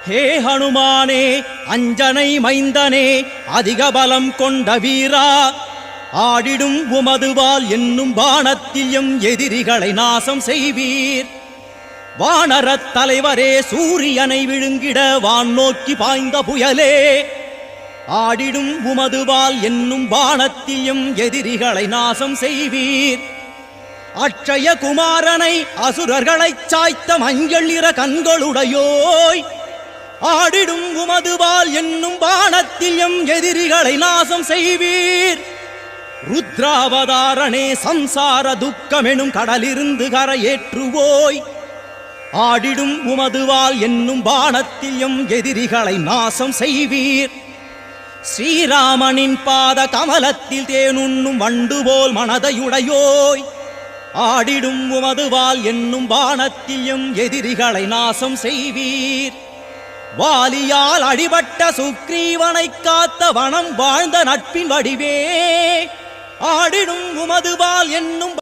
ஹே ஹனுமானே, அஞ்சனை மைந்தனே, அதிக பலம் கொண்ட வீரா, ஆடிடும் உமதுவால் என்னும் பாணத்தில் எம் எதிரிகளை நாசம் செய்வீர். வானரத் தலைவரே, சூரியனை விழுங்கிட வான் நோக்கி பாய்ந்த புயலே, ஆடிடும் உமதுவால் என்னும் பாணத்தில் எம் எதிரிகளை நாசம் செய்வீர். அட்சய குமாரனை அசுரர்களைச் சாய்த்த மஞ்சள் நிற கண்களுடையோய், ஆடிடும் உமதுவால் என்னும் பாணத்தில் எம் எதிரிகளை நாசம் செய்வீர். ருத்ராவதாரனே, சம்சார துக்கமெனும் கடலிருந்து கரையேற்றுவோய், ஆடிடும் உமதுவால் என்னும் பாணத்தில் எம் எதிரிகளை நாசம் செய்வீர். ஸ்ரீராமனின் பாத கமலத்தில் தேனுண்ணும் வண்டு போல் மனதையுடையோய், ஆடிடும் உமதுவால் என்னும் பாணத்தில் எம் எதிரிகளை நாசம் செய்வீர். வாலியால் அடிபட்ட சுக்ரீவனை காத்த வனம் வாழ்ந்த நட்பின் வடிவே, ஆடிடும் உமதுவால் என்னும்